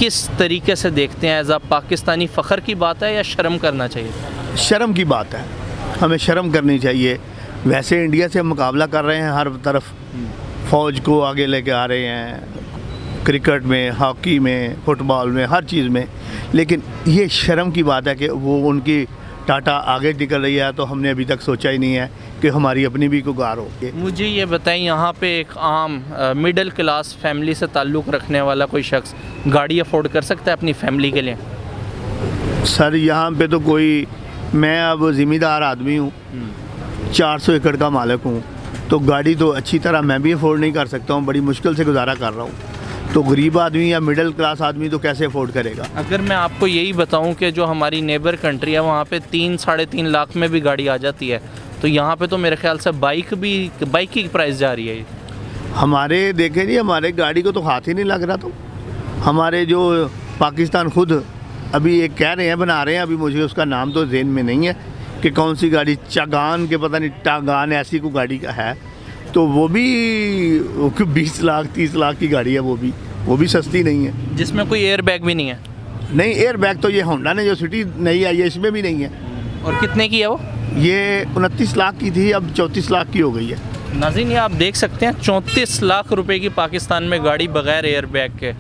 किस तरीके से देखते हैं? एज अ पाकिस्तानी फ़ख्र की बात है या शर्म करना चाहिए? शर्म की बात है, हमें शर्म करनी चाहिए। वैसे इंडिया से हम मुकाबला कर रहे हैं, हर तरफ फ़ौज को आगे लेके आ रहे हैं, क्रिकेट में, हॉकी में, फुटबॉल में, हर चीज़ में। लेकिन ये शर्म की बात है कि वो उनकी टाटा आगे निकल रही है, तो हमने अभी तक सोचा ही नहीं है कि हमारी अपनी भी कोई कार हो। मुझे ये बताएं, यहाँ पे एक आम मिडिल क्लास फैमिली से ताल्लुक़ रखने वाला कोई शख्स गाड़ी अफोर्ड कर सकता है अपनी फैमिली के लिए? सर यहाँ पे तो कोई, मैं अब ज़िम्मेदार आदमी हूँ, 400 एकड़ का मालिक हूँ, तो गाड़ी तो अच्छी तरह मैं भी अफोर्ड नहीं कर सकता हूँ, बड़ी मुश्किल से गुजारा कर रहा हूँ। तो गरीब आदमी या मिडिल क्लास आदमी तो कैसे अफोर्ड करेगा? अगर मैं आपको यही बताऊं कि जो हमारी नेबर कंट्री है वहाँ पे 3-3.5 लाख में भी गाड़ी आ जाती है, तो यहाँ पे तो मेरे ख्याल से बाइक की प्राइस जा रही है। हमारे देखे नहीं, हमारे गाड़ी को तो हाथ ही नहीं लग रहा। तो हमारे जो पाकिस्तान खुद अभी एक कह रहे हैं, बना रहे हैं, अभी मुझे उसका नाम तो ज़हन में नहीं है कि कौन सी गाड़ी, चागान के पता नहीं टागान ऐसी कोई गाड़ी का है, तो वो भी 20 लाख 30 लाख की गाड़ी है, वो भी सस्ती नहीं है, जिसमें कोई एयर बैग भी नहीं है। नहीं, एयर बैग तो ये होंडा ने जो सिटी नई आई है इसमें भी नहीं है। और कितने की है वो? ये 29 लाख की थी, अब 34 लाख की हो गई है। नाज़रीन, ये आप देख सकते हैं 34 लाख रुपए की पाकिस्तान में गाड़ी बगैर एयर बैग के।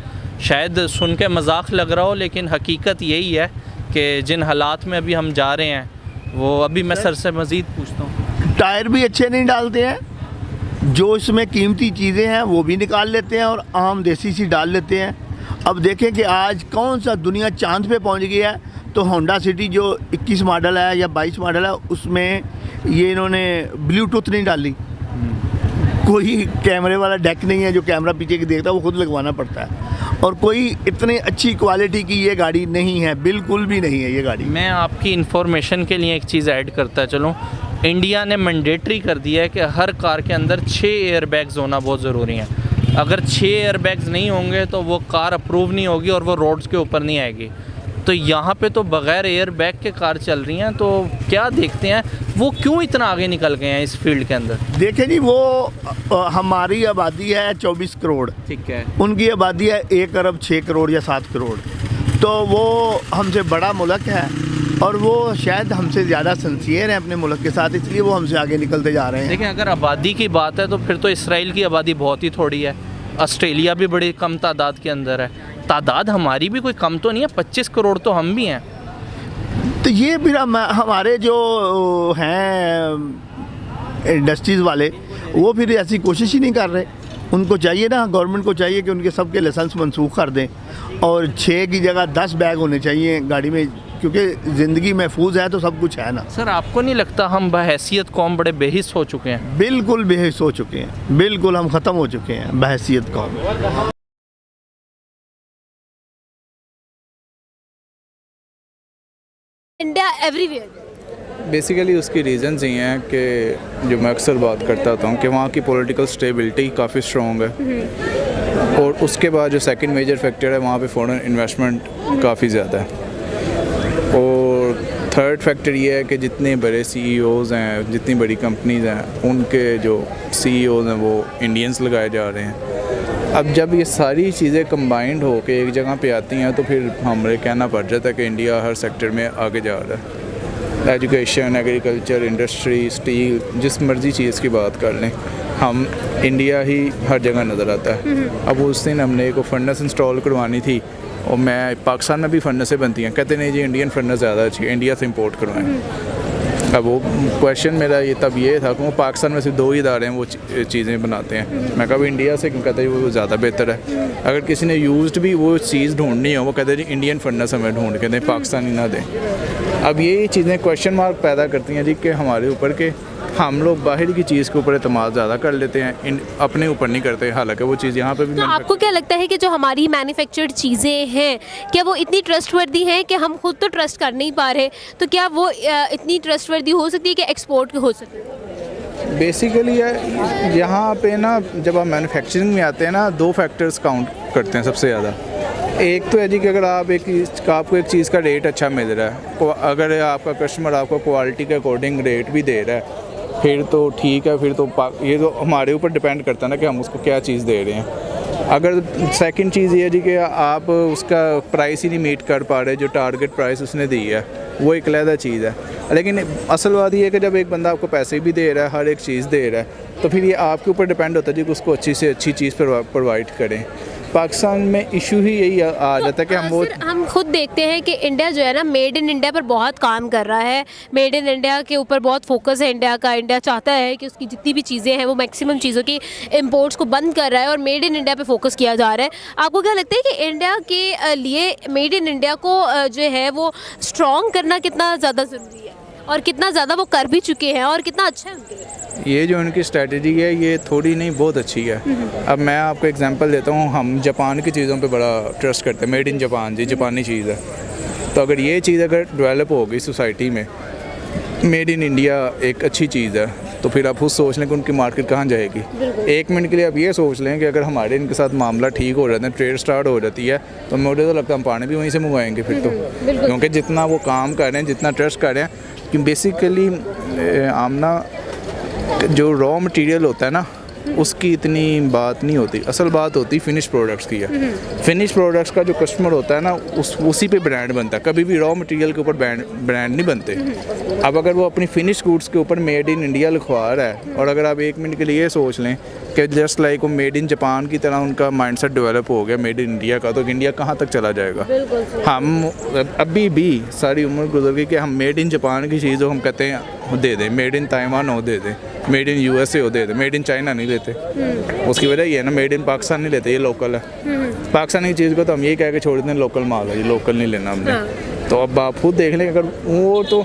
शायद सुन के मजाक लग रहा हो, लेकिन हकीकत यही है कि जिन हालात में अभी हम जा रहे हैं वो, अभी मैं सर से मज़ीद पूछता हूँ। टायर भी अच्छे नहीं डालते हैं, जो इसमें कीमती चीज़ें हैं वो भी निकाल लेते हैं और आम देसी सी डाल लेते हैं। अब देखें कि आज कौन सा दुनिया चांद पे पहुंच गई है, तो होंडा सिटी जो 21 मॉडल है या 22 मॉडल है, उसमें ये इन्होंने ब्लूटूथ नहीं डाली, कोई कैमरे वाला डेक नहीं है जो कैमरा पीछे की देखता है, वो खुद लगवाना पड़ता है, और कोई इतनी अच्छी क्वालिटी की ये गाड़ी नहीं है, बिल्कुल भी नहीं है ये गाड़ी। मैं आपकी इन्फॉर्मेशन के लिए एक चीज़ ऐड करता चलूँ, इंडिया ने मैंडेटरी कर दिया है कि हर कार के अंदर 6 एयर बैग्स होना बहुत ज़रूरी है। अगर 6 एयर बैग्स नहीं होंगे तो वो कार अप्रूव नहीं होगी और वो रोड्स के ऊपर नहीं आएगी। तो यहाँ पे तो बग़ैर एयर बैग के कार चल रही हैं, तो क्या देखते हैं वो क्यों इतना आगे निकल गए हैं इस फील्ड के अंदर? देखें जी, वो हमारी आबादी है 24 करोड़, ठीक है, उनकी आबादी है 1 अरब 6 करोड़ या 7 करोड़, तो वो हमसे बड़ा मुल्क है और वो शायद हमसे ज़्यादा सिंसियर हैं अपने मुल्क के साथ, इसलिए वो हमसे आगे निकलते जा रहे हैं। लेकिन अगर आबादी की बात है तो फिर तो इसराइल की आबादी बहुत ही थोड़ी है, ऑस्ट्रेलिया भी बड़ी कम तादाद के अंदर है, तादाद हमारी भी कोई कम तो नहीं है, 25 करोड़ तो हम भी हैं। तो ये फिर हमारे जो हैं इंडस्ट्रीज़ वाले, वो फिर ऐसी कोशिश ही नहीं कर रहे। उनको चाहिए ना, गवर्नमेंट को चाहिए कि उनके सबके लाइसेंस मनसूख कर दें और 6 की जगह 10 बैग होने चाहिए गाड़ी में, क्योंकि ज़िंदगी महफूज है तो सब कुछ है ना। सर, आपको नहीं लगता हम बहैसियत कौम बड़े बेहिस हो चुके हैं? बिल्कुल बेहिस हो चुके हैं, बिल्कुल हम ख़त्म हो चुके हैं बहैसियत कौम। India everywhere. बेसिकली उसकी रीज़न्स ये हैं कि जो मैं अक्सर बात करता हूँ कि वहाँ की पॉलिटिकल स्टेबिलिटी काफ़ी स्ट्रॉन्ग है, और उसके बाद जो सेकंड मेजर फैक्टर है वहाँ पे फॉरेन इन्वेस्टमेंट काफ़ी ज़्यादा है, और थर्ड फैक्टर ये है कि जितने बड़े CEOs हैं, जितनी बड़ी कंपनीज़ हैं, उनके जो CEOs हैं वो इंडियंस लगाए जा रहे हैं। अब जब ये सारी चीज़ें कंबाइंड हो के एक जगह पे आती हैं तो फिर हमें कहना पड़ जाता है कि इंडिया हर सेक्टर में आगे जा रहा है। एजुकेशन, एग्रीकल्चर, इंडस्ट्री, स्टील, जिस मर्ज़ी चीज़ की बात कर लें, हम इंडिया ही हर जगह नज़र आता है। अब उस दिन हमने एक फर्नेस इंस्टॉल करवानी थी, और मैं पाकिस्तान में भी फर्नेसें बनती हैं, कहते नहीं जी इंडियन फर्नेस ज़्यादा अच्छी है, इंडिया से इंपोर्ट करवाएं। अब वो क्वेश्चन मेरा ये तब ये था कि वो पाकिस्तान में सिर्फ 2 ही इदारे हैं वो चीज़ें बनाते हैं। मैं कहा इंडिया से क्यों, कहते हैं वो ज़्यादा बेहतर है। अगर किसी ने यूज्ड भी वो चीज़ ढूंढनी हो, वो कहते हैं जी इंडियन फर्नेस हमें ढूंढ के दें, पाकिस्तानी ना दें। अब ये चीज़ें क्वेश्चन मार्क पैदा करती हैं जी कि हमारे ऊपर के हम लोग बाहर की चीज़ के ऊपर एतमाद ज़्यादा कर लेते हैं, अपने ऊपर नहीं करते, हालांकि वो चीज़ यहाँ पे भी। तो आपको क्या लगता है कि जो हमारी मैन्युफैक्चर्ड चीज़ें हैं, क्या वो इतनी ट्रस्टवर्दी हैं कि हम खुद तो ट्रस्ट कर नहीं पा रहे, तो क्या वो इतनी ट्रस्टवर्दी हो सकती है कि एक्सपोर्ट हो सकती? बेसिकली यहाँ पे ना जब आप मैन्युफैक्चरिंग में आते हैं ना, 2 फैक्टर्स काउंट करते हैं सबसे ज़्यादा। एक तो है जी कि अगर आप आपको एक चीज़ का रेट अच्छा मिल रहा है, अगर आपका कस्टमर आपको क्वालिटी के अकॉर्डिंग रेट भी दे रहा है, फिर तो ठीक है, फिर तो ये तो हमारे ऊपर डिपेंड करता है ना कि हम उसको क्या चीज़ दे रहे हैं। अगर सेकंड चीज़ ये है जी कि आप उसका प्राइस ही नहीं मीट कर पा रहे, जो टारगेट प्राइस उसने दी है, वो एक अलग चीज़ है। लेकिन असल बात ये है कि जब एक बंदा आपको पैसे भी दे रहा है, हर एक चीज़ दे रहा है, तो फिर ये आपके ऊपर डिपेंड होता है जी कि उसको अच्छी से अच्छी चीज़ प्रोवाइड करें। पाकिस्तान में इशू ही यही आ जाता है कि हम खुद देखते हैं कि इंडिया जो है ना, मेड इन इंडिया पर बहुत काम कर रहा है। मेड इन इंडिया के ऊपर बहुत फोकस है इंडिया का। इंडिया चाहता है कि उसकी जितनी भी चीज़ें हैं वो मैक्सिमम चीज़ों की इंपोर्ट्स को बंद कर रहा है और मेड इन इंडिया पे फोकस किया जा रहा है। आपको क्या लगता है कि इंडिया के लिए मेड इन इंडिया को जो है वो स्ट्रॉन्ग करना कितना ज़्यादा ज़रूरी है और कितना ज़्यादा वो कर भी चुके हैं और कितना अच्छा है उनके लिए? ये जो उनकी स्ट्रेटजी है ये थोड़ी नहीं बहुत अच्छी है। अब मैं आपको एग्जांपल देता हूँ, हम जापान की चीज़ों पे बड़ा ट्रस्ट करते हैं, मेड इन जापान जी, जापानी चीज़ है। तो अगर ये चीज़ अगर डेवलप हो गई सोसाइटी में, मेड इन इंडिया एक अच्छी चीज़ है, तो फिर आप खुद सोच लें कि उनकी मार्केट कहाँ जाएगी। एक मिनट के लिए आप ये सोच लें कि अगर हमारे इनके साथ मामला ठीक हो जाता है, ट्रेड स्टार्ट हो जाती है, तो मुझे तो लगता है हम पानी भी वहीं से मंगवाएंगे फिर तो, क्योंकि जितना वो काम कर रहे हैं, जितना ट्रस्ट कर रहे हैं, कि बेसिकली आमना जो रॉ मटेरियल होता है ना, उसकी इतनी बात नहीं होती। असल बात होती फिनिश प्रोडक्ट्स की है। फिनिश प्रोडक्ट्स का जो कस्टमर होता है ना, उसी पे ब्रांड बनता है। कभी भी रॉ मटेरियल के ऊपर ब्रांड नहीं बनते। अब अगर वो अपनी फिनिश गुड्स के ऊपर मेड इन इंडिया लिखवा रहा है, और अगर आप एक मिनट के लिए ये सोच लें कि जस्ट लाइक वो मेड इन जापान की तरह उनका माइंडसेट डेवलप हो गया मेड इन इंडिया का, तो इंडिया कहाँ तक चला जाएगा। हम अभी भी सारी उम्र गुजर गई कि हम मेड इन जापान की चीज़ हो, हम कहते हैं दे दें, मेड इन ताइवान हो दे दें, मेड इन USA हो दे दें, मेड इन चाइना नहीं लेते। उसकी वजह ये है ना, मेड इन पाकिस्तान नहीं लेते, ये लोकल है। पाकिस्तानी चीज़ को तो हम ये कह के छोड़ दें लोकल माल है, ये लोकल नहीं लेना हमने। तो अब आप खुद देख लें, अगर वो तो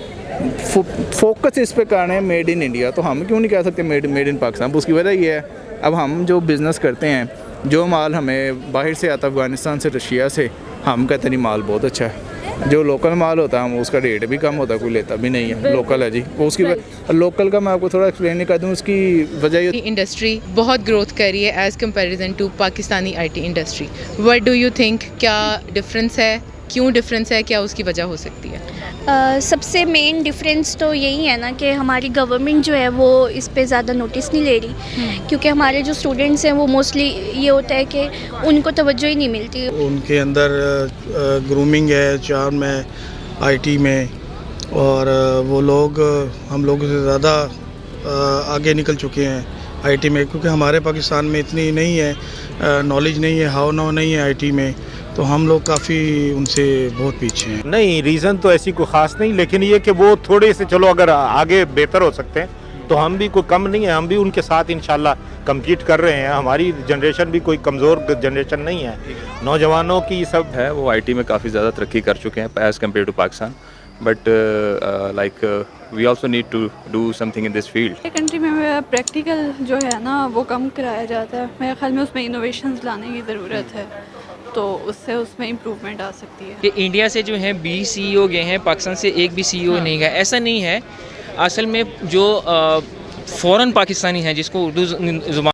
फोकस इस पे करना है मेड इन इंडिया, तो हम क्यों नहीं कह सकते मेड इन पाकिस्तान। उसकी वजह ये है, अब हम जो बिज़नेस करते हैं, जो माल हमें बाहर से आता है, अफ़गानिस्तान से, रशिया से, हम कहते नहीं माल बहुत अच्छा है। जो लोकल माल होता है हम उसका रेट भी कम होता है, कोई लेता भी नहीं है, लोकल है जी। वो उसकी लोकल का मैं आपको थोड़ा एक्सप्लेन कर दूँ, उसकी वजह इंडस्ट्री बहुत ग्रोथ कर रही है as comparison to Pakistani IT industry. What do you think, क्या डिफरेंस है, क्यों डिफरेंस है, क्या उसकी वजह हो सकती है? सबसे मेन डिफरेंस तो यही है ना कि हमारी गवर्नमेंट जो है वो इस पे ज़्यादा नोटिस नहीं ले रही, क्योंकि हमारे जो स्टूडेंट्स हैं वो मोस्टली ये होता है कि उनको तवज्जो ही नहीं मिलती। उनके अंदर ग्रूमिंग है, चार्म है IT में, और वो लोग हम लोगों से ज़्यादा आगे निकल चुके हैं IT में, क्योंकि हमारे पाकिस्तान में इतनी नहीं है नॉलेज, नहीं है, हाव नाव नहीं है IT में, तो हम लोग काफ़ी उनसे बहुत पीछे हैं। नहीं, रीज़न तो ऐसी कोई ख़ास नहीं, लेकिन ये कि वो थोड़े से चलो अगर आगे बेहतर हो सकते हैं, तो हम भी कोई कम नहीं है, हम भी उनके साथ इंशाल्लाह कम्पीट कर रहे हैं। हमारी जनरेशन भी कोई कमज़ोर जनरेशन नहीं है, नौजवानों की सब है वो IT में काफ़ी ज़्यादा तरक्की कर चुके हैं as compare to Pakistan, but like we also need to do something in this field. Country में प्रैक्टिकल जो है ना वो कम कराया जाता है, मेरे ख्याल में उसमें इनोवेशंस लाने की ज़रूरत है, तो उससे उसमें इम्प्रूवमेंट आ सकती है। कि इंडिया से जो है 20 CEO गए हैं, पाकिस्तान से एक भी CEO नहीं गया, ऐसा नहीं है। असल में जो फ़ॉरेन पाकिस्तानी हैं जिसको उर्दू ज़ुबान